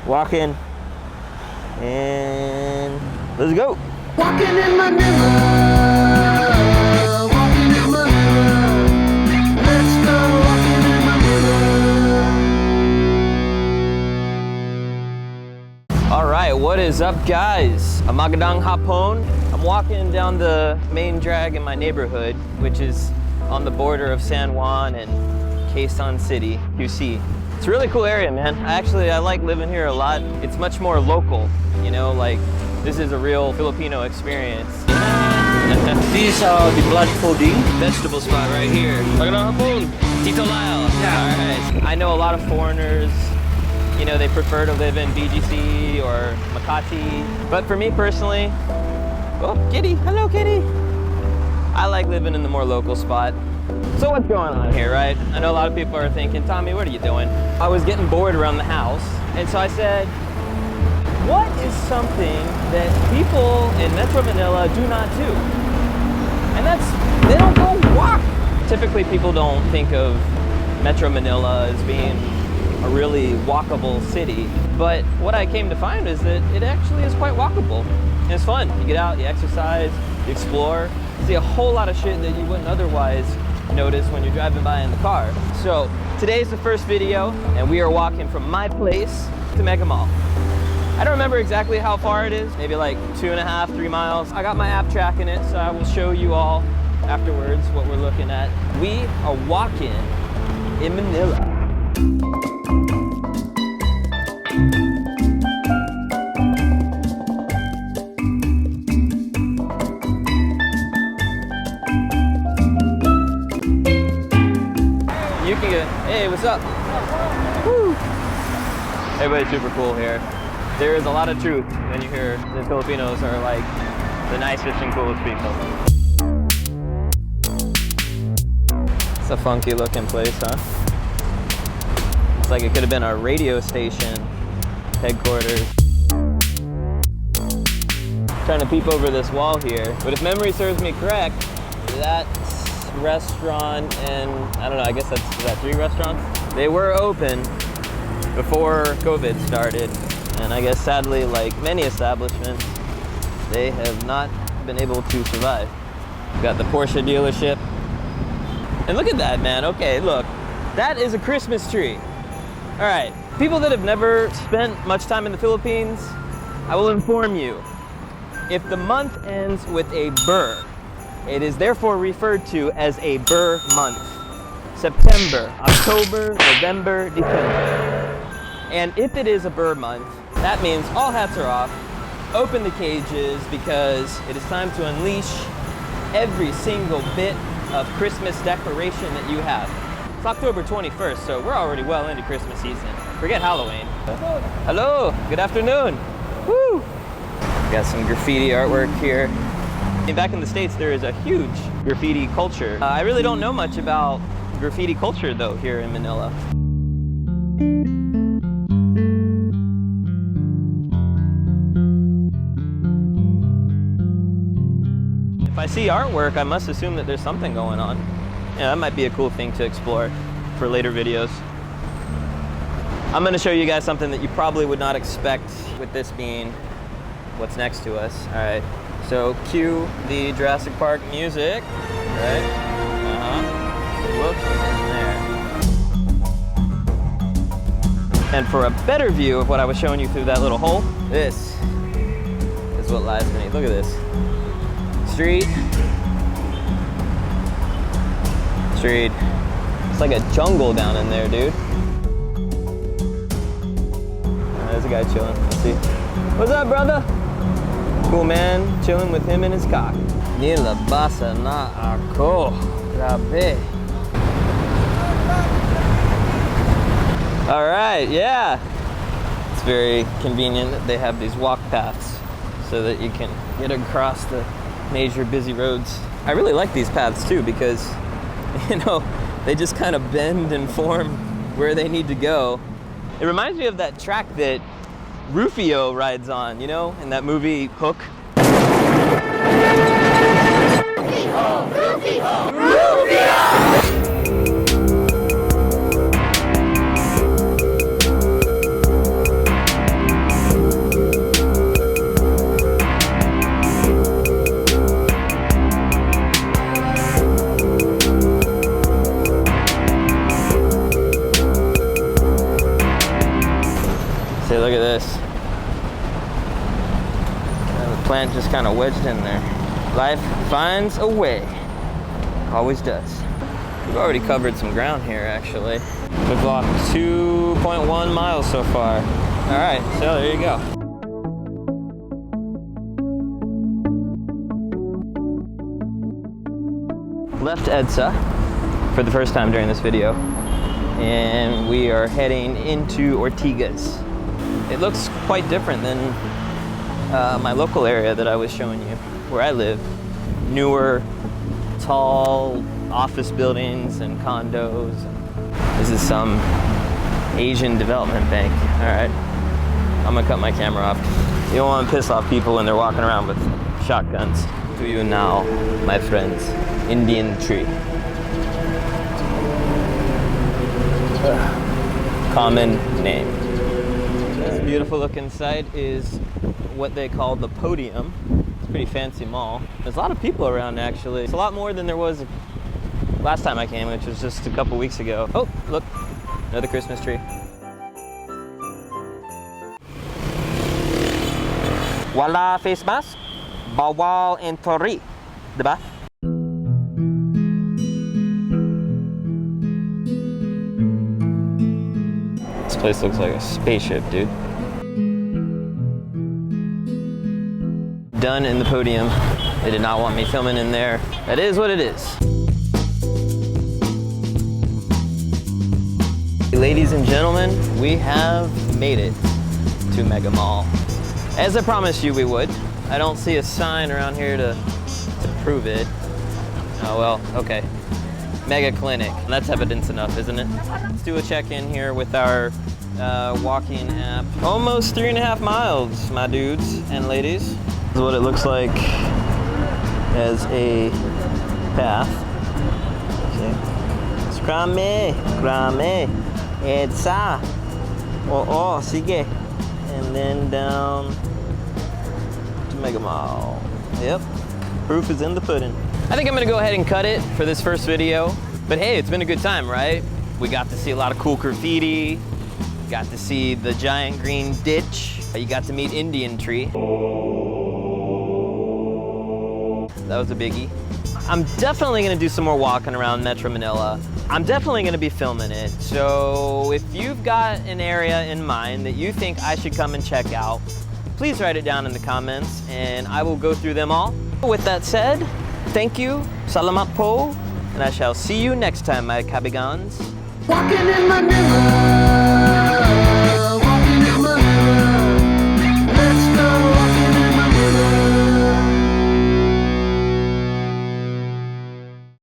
walk in, and let's go. Walking in Manila, walking in Manila. Let's go walking in Manila. All right, what is up, guys? Magandang hapon. I'm walking down the main drag in my neighborhood, which is on the border of San Juan and Quezon City, QC. It's a really cool area, man. I like living here a lot. It's much more local, you know, like this is a real Filipino experience. This is the blood pudding vegetable spot right here. Magandang hapon, Tito Lyle. Yeah. All right. I know a lot of foreigners, you know, they prefer to live in BGC or Makati. But for me personally, oh, kitty, hello kitty. I like living in the more local spot. So what's going on here, right? I know a lot of people are thinking, Tommy, what are you doing? I was getting bored around the house, and so I said, what is something that people in Metro Manila do not do? And that's, they don't go walk. Typically people don't think of Metro Manila as being a really walkable city, but what I came to find is that it actually is quite walkable. And it's fun. You get out, you exercise, you explore, see a whole lot of shit that you wouldn't otherwise notice when you're driving by in the car. So today's the first video, and we are walking from my place to Megamall. I don't remember exactly how far it is, maybe like 2.5, 3 miles. I got my app tracking it, so I will show you all afterwards what we're looking at. We are walking in Manila. You can get, hey, what's up? Woo. Everybody's super cool here. There is a lot of truth when you hear the Filipinos are like the nicest and coolest people. It's a funky looking place, huh? It's like it could have been a radio station headquarters. Trying to peep over this wall here, but if memory serves me correct, that restaurant and I don't know, I guess is that 3 restaurants? They were open before COVID started, and I guess sadly, like many establishments, they have not been able to survive. We've got the Porsche dealership, and look at that, man. Okay, look, that is a Christmas tree. All right, people that have never spent much time in the Philippines, I will inform you, if the month ends with a burr, it is therefore referred to as a burr month. September, October, November, December. And if it is a burr month, that means all hats are off, open the cages, because it is time to unleash every single bit of Christmas decoration that you have. It's October 21st, so we're already well into Christmas season. Forget Halloween. Hello, good afternoon. Woo! Got some graffiti artwork here. Back in the States, there is a huge graffiti culture. I really don't know much about graffiti culture, though, here in Manila. If I see artwork, I must assume that there's something going on. Yeah, that might be a cool thing to explore for later videos. I'm going to show you guys something that you probably would not expect, with this being what's next to us. All right. So cue the Jurassic Park music, right? Look in there. And for a better view of what I was showing you through that little hole, this is what lies beneath. Look at this. Street. It's like a jungle down in there, dude. There's a guy chilling. Let's see. What's up, brother? Cool man, chilling with him and his cock. Nila basa na ako. Grabe. All right, yeah. It's very convenient that they have these walk paths so that you can get across the major busy roads. I really like these paths too because, you know, they just kind of bend and form where they need to go. It reminds me of that track that Rufio rides on, you know, in that movie Hook. Rufio! See, look at this. And the plant just kind of wedged in there. Life finds a way. Always does. We've already covered some ground here, actually. We've walked 2.1 miles so far. All right, so there you go. Left EDSA for the first time during this video, and we are heading into Ortigas. It looks quite different than my local area that I was showing you, where I live. Newer, tall office buildings and condos. This is some Asian development bank. All right, I'm gonna cut my camera off. You don't want to piss off people when they're walking around with shotguns. To you now, my friends, Indian tree. Common name. This beautiful looking site is what they call the Podium. It's a pretty fancy mall. There's a lot of people around, actually. It's a lot more than there was last time I came, which was just a couple weeks ago. Oh, look, another Christmas tree. Wala face mask, bawal entry, diba? This place looks like a spaceship, dude. Done in the Podium. They did not want me filming in there. That is what it is. Ladies and gentlemen, we have made it to Megamall. As I promised you we would. I don't see a sign around here to prove it. Oh well, okay. Mega Clinic. That's evidence enough, isn't it? Let's do a check-in here with our walking app. Almost 3.5 miles, my dudes and ladies. This is what it looks like as a path. Okay. Scrame, EDSA. Oh, sige. And then down to Megamall. Yep, proof is in the pudding. I think I'm gonna go ahead and cut it for this first video. But hey, it's been a good time, right? We got to see a lot of cool graffiti. Got to see the giant green ditch. You got to meet Indian tree. That was a biggie. I'm definitely gonna do some more walking around Metro Manila. I'm definitely gonna be filming it. So if you've got an area in mind that you think I should come and check out, please write it down in the comments and I will go through them all. With that said, thank you, salamat po, and I shall see you next time, my kabigans. Walking in Manila.